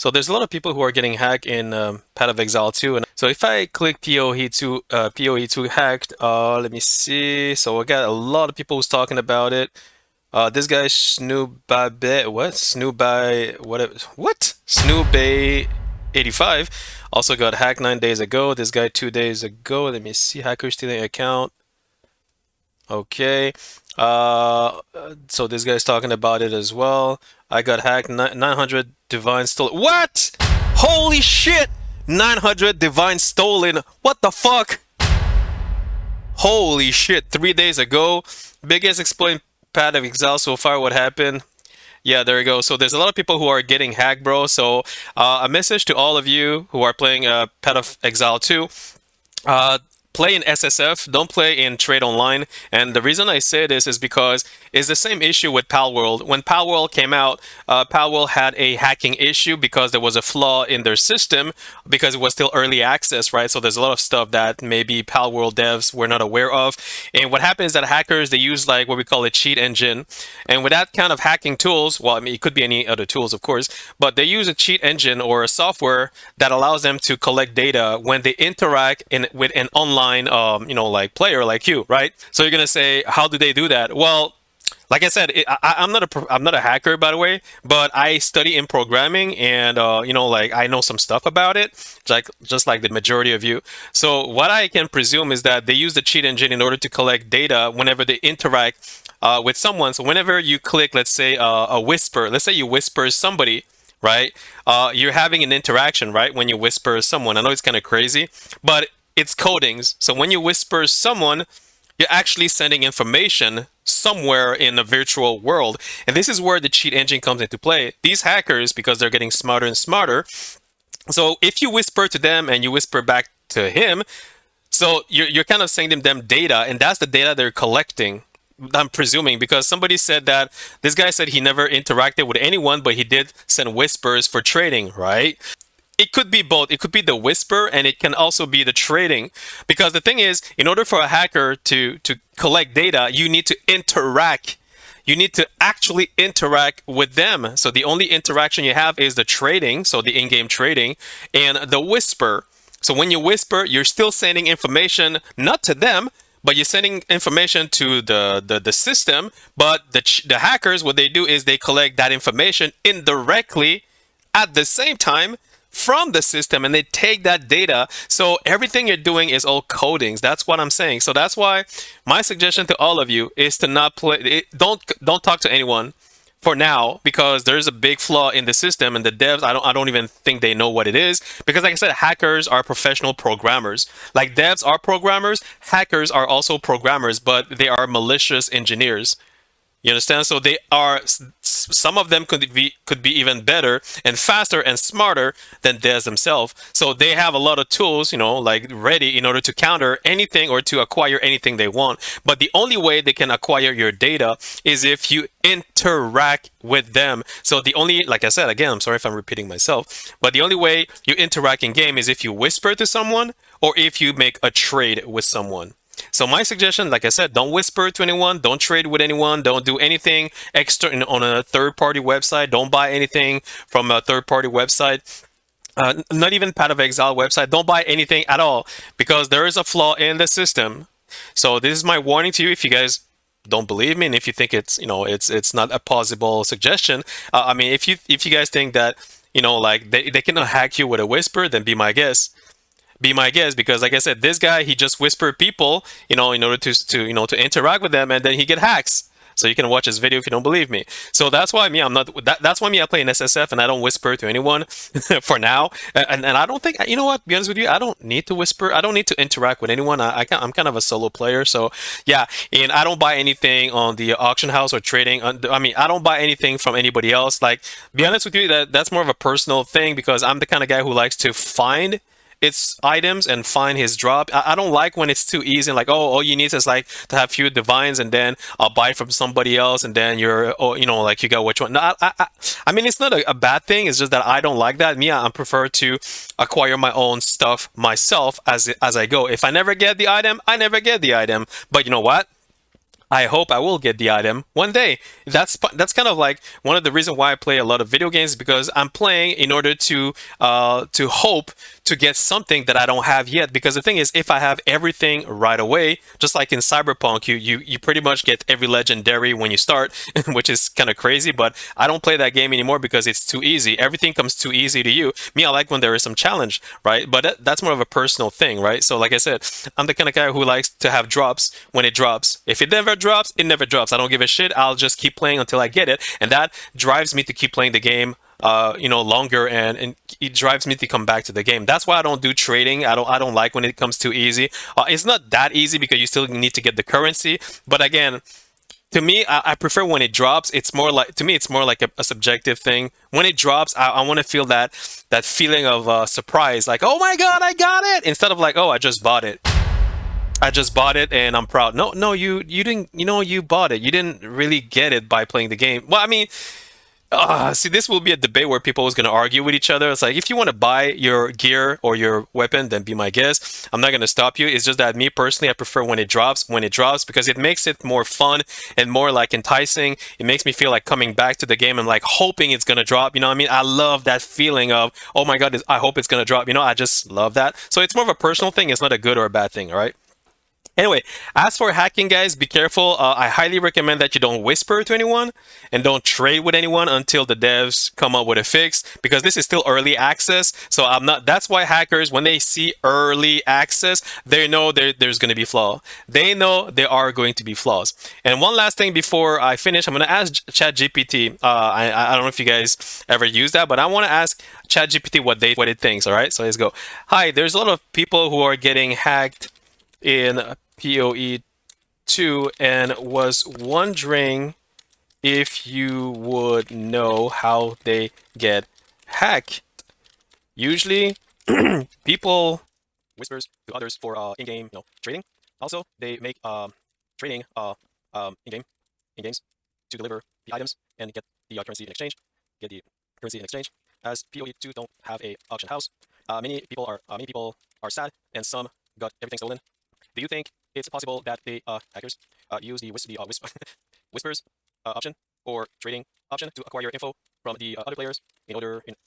So there's a lot of people who are getting hacked in Path of Exile 2. And so if I click PoE2 hacked, let me see. So I got a lot of people who's talking about it. This guy Snoobay 85 also got hacked 9 days ago. This guy 2 days ago. Let me see. Hacker stealing account. Okay. So this guy's talking about it as well. I got hacked. 900 divine stolen. What? Holy shit! 900 divine stolen. What the fuck? Holy shit! 3 days ago. Biggest exploit Path of Exile so far. What happened? Yeah, there you go. So there's a lot of people who are getting hacked, bro. So a message to all of you who are playing Path of Exile 2. Play in SSF, don't play in Trade Online. And the reason I say this is because it's the same issue with Palworld. When Palworld came out, Palworld had a hacking issue because there was a flaw in their system because it was still early access, right? So there's a lot of stuff that maybe Palworld devs were not aware of. And what happens is that hackers, they use like what we call a cheat engine. And with that kind of hacking tools, well, I mean, it could be any other tools, of course, but they use a cheat engine or a software that allows them to collect data when they interact with an online like player like you, right? So you're gonna say, how do they do that? Well, like I said, I'm not a hacker, by the way, but I study in programming, and like I know some stuff about it, just like the majority of you. So what I can presume is that they use the cheat engine in order to collect data whenever they interact with someone. So whenever you click, let's say a whisper, let's say you whisper somebody, right? You're having an interaction, right? When you whisper someone, I know it's kind of crazy, but it's codings. So when you whisper someone, you're actually sending information somewhere in a virtual world. And this is where the cheat engine comes into play. These hackers, because they're getting smarter and smarter, so if you whisper to them and you whisper back to him, so you're kind of sending them data, and that's the data they're collecting. I'm presuming, because somebody said that this guy said he never interacted with anyone, but he did send whispers for trading, right? It could be both. It could be the whisper, and it can also be the trading. Because the thing is, in order for a hacker to collect data, you need to interact. You need to actually interact with them. So the only interaction you have is the trading, so the in-game trading, and the whisper. So when you whisper, you're still sending information, not to them, but you're sending information to the system. But the hackers, what they do is they collect that information indirectly at the same time from the system, and they take that data. So everything you're doing is all codings. That's what I'm saying. So that's why my suggestion to all of you is to not play. Don't talk to anyone for now, because there's a big flaw in the system, and the devs, I don't even think they know what it is, because like I said, hackers are professional programmers. Like devs are programmers, hackers are also programmers, but they are malicious engineers. You understand? So they are, some of them could be even better and faster and smarter than devs themselves. So they have a lot of tools, like ready in order to counter anything or to acquire anything they want. But the only way they can acquire your data is if you interact with them. So the only, like I said, again, I'm sorry if I'm repeating myself, but the only way you interact in game is if you whisper to someone or if you make a trade with someone. So my suggestion, like I said, don't whisper to anyone, don't trade with anyone, don't do anything extra on a third-party website, don't buy anything from a third-party website, not even Path of Exile website, don't buy anything at all, because there is a flaw in the system. So this is my warning to you. If you guys don't believe me, and if you think it's it's not a possible suggestion, I mean, if you guys think that like they cannot hack you with a whisper, then be my guest. Be my guest, because like I said, this guy, he just whispered people, in order to interact with them, and then he get hacks. So you can watch his video if you don't believe me. So that's why me, I'm not. That's why me, I play in SSF and I don't whisper to anyone for now. And I don't think, you know what? To be honest with you, I don't need to whisper. I don't need to interact with anyone. I'm kind of a solo player. So yeah, and I don't buy anything on the auction house or trading. I mean, I don't buy anything from anybody else. Like, be honest with you, that's more of a personal thing, because I'm the kind of guy who likes to find its items and find his drop. I don't like when it's too easy and like, oh, all you need is like to have few divines, and then I'll buy from somebody else, and then you're, like you got which one. No, I mean, it's not a bad thing. It's just that I don't like that. Me, I prefer to acquire my own stuff myself as I go. If I never get the item, I never get the item. But you know what? I hope I will get the item one day. That's kind of like one of the reasons why I play a lot of video games, because I'm playing in order to hope to get something that I don't have yet. Because the thing is, if I have everything right away, just like in Cyberpunk, you pretty much get every legendary when you start, which is kind of crazy. But I don't play that game anymore because it's too easy. Everything comes too easy to you. Me, I like when there is some challenge, right? But that's more of a personal thing, right? So like I said, I'm the kind of guy who likes to have drops when it drops. If it never drops, it never drops. I don't give a shit. I'll just keep playing until I get it, and that drives me to keep playing the game longer, and it drives me to come back to the game. That's why I don't do trading. I don't like when it comes too easy. It's not that easy because you still need to get the currency. But again, to me, I prefer when it drops. It's more like, to me, it's more like a subjective thing. When it drops, I want to feel that feeling of surprise, like, oh my god, I got it, instead of like, oh, I just bought it. I just bought it and I'm proud. No, no, you didn't. You bought it. You didn't really get it by playing the game. Well, I mean, see, this will be a debate where people is going to argue with each other. It's like, if you want to buy your gear or your weapon, then be my guest. I'm not going to stop you. It's just that me personally, I prefer when it drops. When it drops, because it makes it more fun and more like enticing. It makes me feel like coming back to the game and like hoping it's going to drop. You know what I mean? I love that feeling of, oh my god, I hope it's going to drop. I just love that. So it's more of a personal thing. It's not a good or a bad thing. All right. Anyway, as for hacking, guys, be careful. I highly recommend that you don't whisper to anyone and don't trade with anyone until the devs come up with a fix, because this is still early access. So I'm not. That's why hackers, when they see early access, they know there's going to be flaw. They know there are going to be flaws. And one last thing before I finish, I'm going to ask ChatGPT. I don't know if you guys ever use that, but I want to ask ChatGPT what it thinks. All right, so let's go. Hi, there's a lot of people who are getting hacked in PoE2 and was wondering if you would know how they get hacked. Usually, people whispers to others for in-game trading. Also, they make trading in games to deliver the items and get the currency in exchange. Get the currency in exchange. As PoE2 don't have a auction house, many people are sad and some got everything stolen. Do you think it's possible that the hackers use the whispers option or trading option to acquire info from the other players in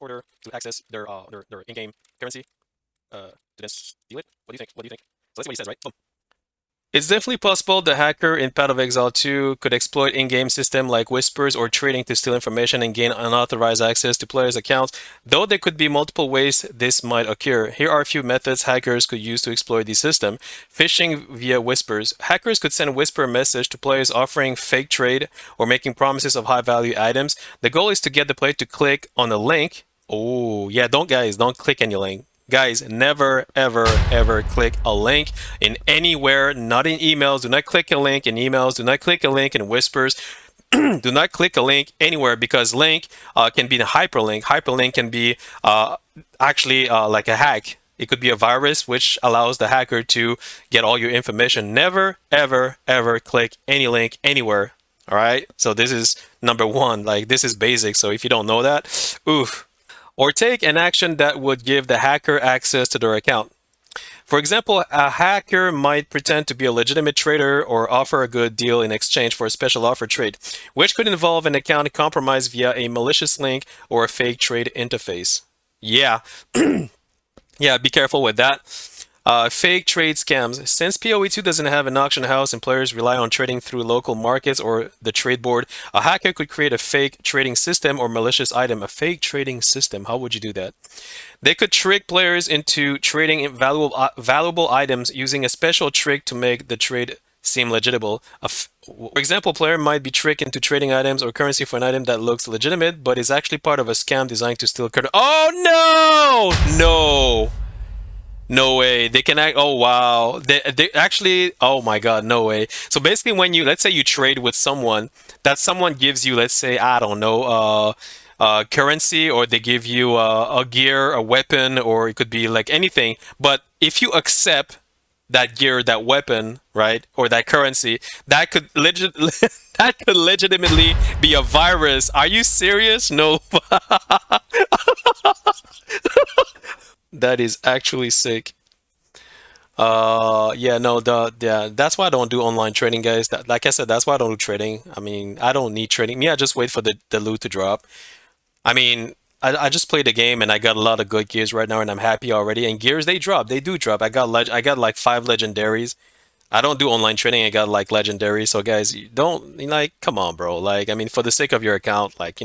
order to access their in-game currency to then steal it? What do you think? What do you think? So that's what he says, right? Boom. It's definitely possible the hacker in Path of Exile 2 could exploit in-game system like whispers or trading to steal information and gain unauthorized access to players' accounts. Though there could be multiple ways this might occur. Here are a few methods hackers could use to exploit the system. Phishing via whispers. Hackers could send whisper message to players offering fake trade or making promises of high-value items. The goal is to get the player to click on a link. Oh, yeah, don't click any link. Guys, never, ever, ever click a link in anywhere, not in emails. Do not click a link in emails. Do not click a link in whispers. Do not click a link anywhere, because link can be the hyperlink. Hyperlink can be actually like a hack. It could be a virus which allows the hacker to get all your information. Never, ever, ever click any link anywhere. All right. So this is number one. Like, this is basic. So if you don't know that, oof. Or take an action that would give the hacker access to their account. For example, a hacker might pretend to be a legitimate trader or offer a good deal in exchange for a special offer trade, which could involve an account compromised via a malicious link or a fake trade interface. Yeah, yeah, be careful with that. Fake trade scams. Since PoE2 doesn't have an auction house and players rely on trading through local markets or the trade board, a hacker could create a fake trading system or malicious item. A fake trading system. How would you do that? They could trick players into trading valuable items using a special trick to make the trade seem legitimate. For example, player might be tricked into trading items or currency for an item that looks legitimate, but is actually part of a scam designed to steal currency. Oh no! No! No way. They can act. Oh wow. They actually. Oh my god. No way. So basically, when let's say you trade with someone, that someone gives you, let's say, I don't know, currency, or they give you a gear, a weapon, or it could be like anything. But if you accept that gear, that weapon, right, or that currency, that could that could legitimately be a virus. Are you serious? No. That is actually sick. Yeah, no, yeah, that's why I don't do online trading, guys. Like I said, that's why I don't do trading. I mean, I don't need trading. Me, I just wait for the loot to drop. I mean, I just played the game and I got a lot of good gears right now, and I'm happy already. And gears, they drop, they do drop. I got like 5 legendaries. I don't do online trading. I got like legendaries. So guys, you don't like, come on, bro. Like, I mean, for the sake of your account, like,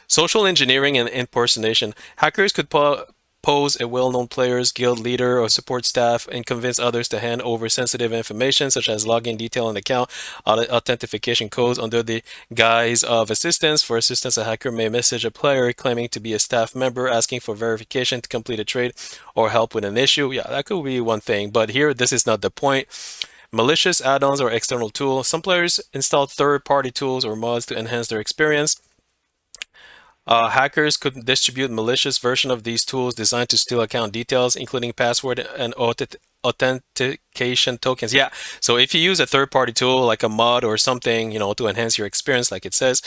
social engineering and impersonation. Hackers could pose a well-known player's guild leader or support staff and convince others to hand over sensitive information such as login detail and account authentication codes under the guise of assistance. For assistance, a hacker may message a player claiming to be a staff member, asking for verification to complete a trade or help with an issue. Yeah, that could be one thing, but here this is not the point. Malicious add-ons or external tools. Some players install third-party tools or mods to enhance their experience. Hackers could distribute malicious version of these tools designed to steal account details, including password and authentication tokens. Yeah, so if you use a third-party tool like a mod or something, to enhance your experience, like it says,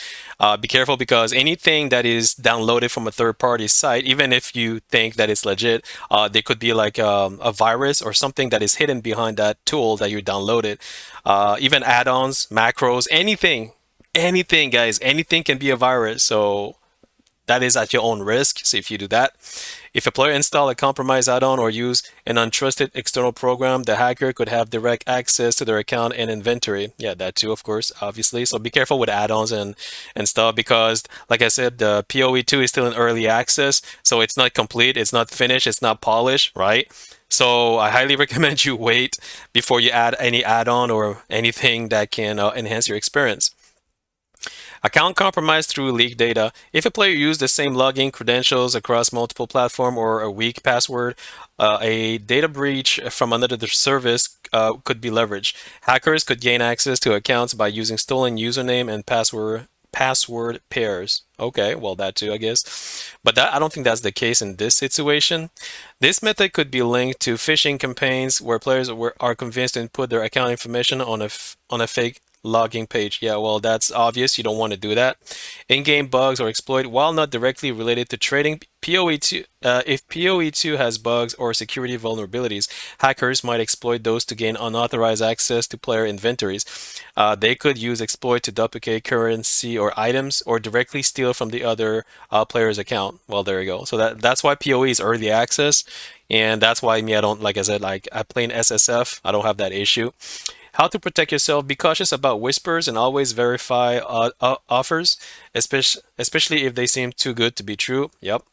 be careful because anything that is downloaded from a third-party site, even if you think that it's legit, there could be like a virus or something that is hidden behind that tool that you downloaded. Even add-ons, macros, anything, guys, anything can be a virus. So that is at your own risk. So if you do that, if a player install a compromised add-on or use an untrusted external program, the hacker could have direct access to their account and inventory. Yeah, that too, of course, obviously. So be careful with add-ons and stuff because, like I said, the PoE 2 is still in early access, so it's not complete, it's not finished, it's not polished, right? So I highly recommend you wait before you add any add-on or anything that can enhance your experience. Account compromised through leaked data. If a player used the same login credentials across multiple platforms or a weak password, a data breach from another service could be leveraged. Hackers could gain access to accounts by using stolen username and password pairs. Okay, well that too, I guess. But I don't think that's the case in this situation. This method could be linked to phishing campaigns where players are convinced to input their account information on a fake logging page. Yeah, well, that's obvious. You don't want to do that. In-game bugs or exploit, while not directly related to trading, PoE2, if PoE2 has bugs or security vulnerabilities, hackers might exploit those to gain unauthorized access to player inventories. They could use exploit to duplicate currency or items or directly steal from the other player's account. Well, there you go. So that's why PoE is early access. And that's why me, I don't, like I said, like I play in SSF. I don't have that issue. How to protect yourself. Be cautious about whispers and always verify offers, especially if they seem too good to be true. Yep.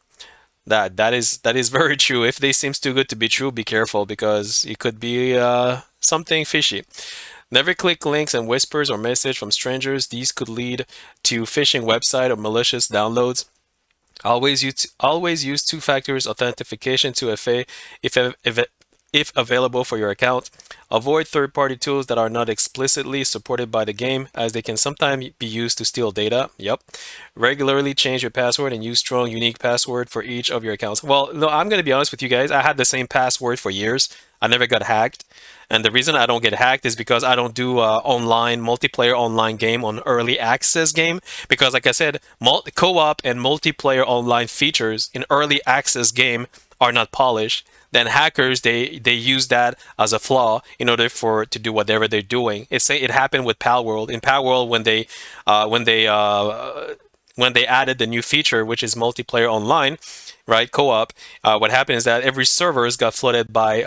That is very true. If they seems too good to be true, be careful because it could be something fishy. Never click links and whispers or message from strangers. These could lead to phishing website or malicious downloads. Always use two factors authentication to FA if available for your account. Avoid third-party tools that are not explicitly supported by the game, as they can sometimes be used to steal data. Yep. Regularly change your password and use strong, unique password for each of your accounts. Well, no, I'm going to be honest with you guys. I had the same password for years. I never got hacked. And the reason I don't get hacked is because I don't do online multiplayer online game on early access game. Because like I said, co-op and multiplayer online features in early access game are not polished. Then hackers they use that as a flaw in order for to do whatever they're doing. It happened with Palworld. In Palworld when they added the new feature, which is multiplayer online, right, co-op, what happened is that every servers got flooded by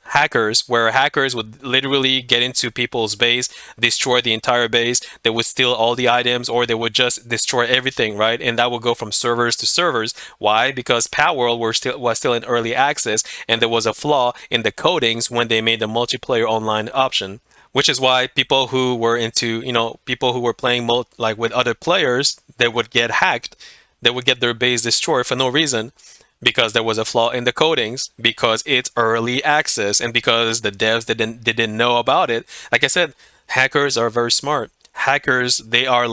hackers, where hackers would literally get into people's base, destroy the entire base. They would steal all the items, or they would just destroy everything, right? And that would go from servers to servers. Why? Because Palworld was still in early access, and there was a flaw in the codings when they made the multiplayer online option, which is why people who were into, people who were playing like with other players, they would get hacked. They would get their base destroyed for no reason because there was a flaw in the codings, because it's early access, and because the devs didn't know about it. Like I said, hackers are very smart. Hackers, they are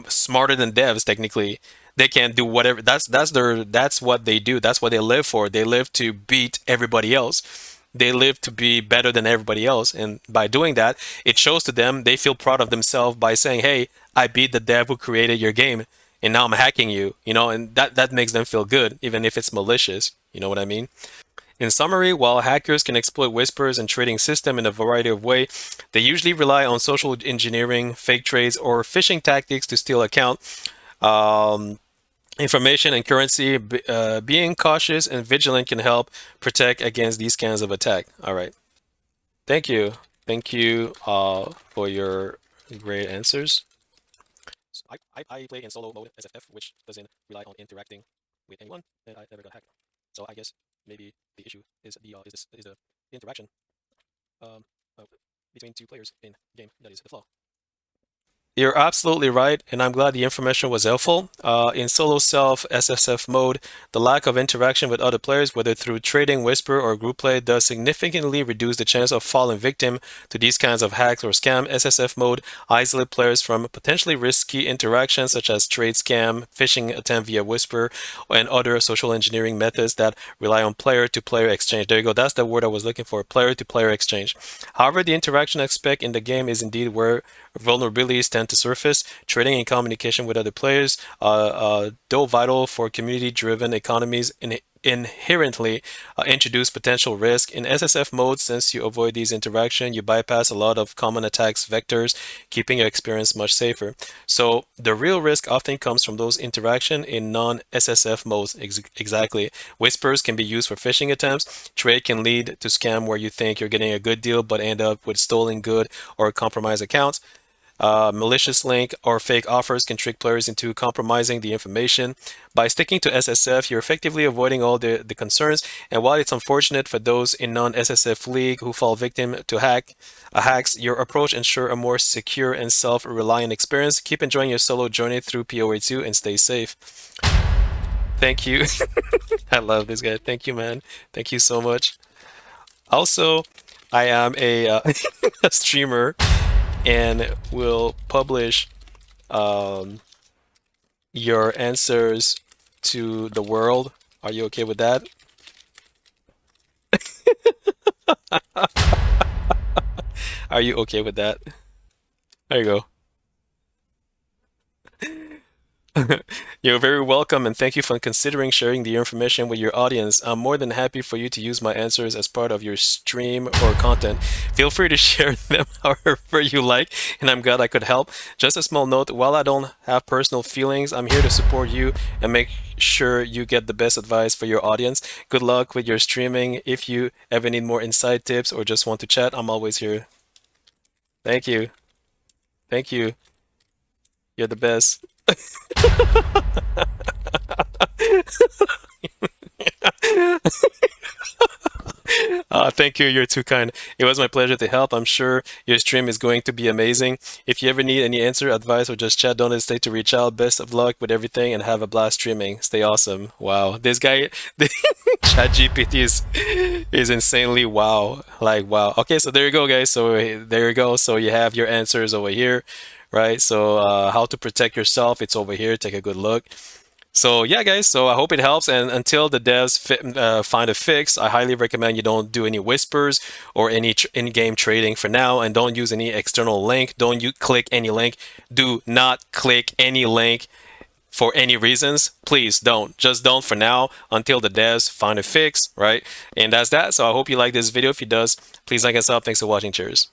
smarter than devs technically. They can do whatever. That's what they do. That's what they live for. They live to beat everybody else. They live to be better than everybody else. And by doing that, it shows to them, they feel proud of themselves by saying, hey, I beat the dev who created your game and now I'm hacking you, and that makes them feel good, even if it's malicious. You know what I mean? In summary, while hackers can exploit whispers and trading system in a variety of ways, they usually rely on social engineering, fake trades, or phishing tactics to steal account um, information and currency. Being cautious and vigilant can help protect against these kinds of attack. All right. Thank you. Thank you for your great answers. So I play in solo mode SFF, which doesn't rely on interacting with anyone, and I never got hacked. So I guess maybe the issue is the interaction um, uh, between two players in game that is the flaw. You're absolutely right, and I'm glad the information was helpful. In solo self SSF mode, the lack of interaction with other players, whether through trading, whisper, or group play, does significantly reduce the chance of falling victim to these kinds of hacks or scam. SSF mode isolate players from potentially risky interactions such as trade scam, phishing attempt via whisper, and other social engineering methods that rely on player-to-player exchange. There you go. That's the word I was looking for, player-to-player exchange. However, the interaction aspect in the game is indeed where vulnerabilities tend to surface. Trading and communication with other players, though vital for community-driven economies, inherently introduce potential risk. In SSF mode, since you avoid these interactions, you bypass a lot of common attacks vectors, keeping your experience much safer. So the real risk often comes from those interactions in non-SSF modes. Exactly. Whispers can be used for phishing attempts. Trade can lead to scam where you think you're getting a good deal but end up with stolen good or compromised accounts. Malicious link or fake offers can trick players into compromising the information. By sticking to SSF, you're effectively avoiding all the concerns. And while it's unfortunate for those in non-SSF league who fall victim to hacks, your approach ensure a more secure and self-reliant experience. Keep enjoying your solo journey through PoE2 and stay safe. Thank you. I love this guy. Thank you, man. Thank you so much. Also, I am a streamer and will publish um, your answers to the world. Are you okay with that? Are you okay with that? There you go. You're very welcome, and thank you for considering sharing the information with your audience. I'm more than happy for you to use my answers as part of your stream or content. Feel free to share them however you like, and I'm glad I could help. Just a small note, while I don't have personal feelings, I'm here to support you and make sure you get the best advice for your audience. Good luck with your streaming. If you ever need more insight tips or just want to chat, I'm always here. Thank you. Thank you. You're the best. Thank you. You're too kind. It was my pleasure to help. I'm sure your stream is going to be amazing. If you ever need any answer, advice, or just chat, don't hesitate to reach out. Best of luck with everything and have a blast streaming. Stay awesome. Wow. This guy, Chat GPT is insanely wow. Like, wow. Okay, so there you go, guys. So there you go. So you have your answers over here, right? So how to protect yourself, it's over here. Take a good look. So yeah, guys. So I hope it helps. And until the devs find a fix, I highly recommend you don't do any whispers or any in-game trading for now, and don't use any external link. Don't you click any link. Do not click any link for any reasons. Please don't. Just don't for now until the devs find a fix, right? And that's that. So I hope you like this video. If you does, please like us up. Thanks for watching. Cheers.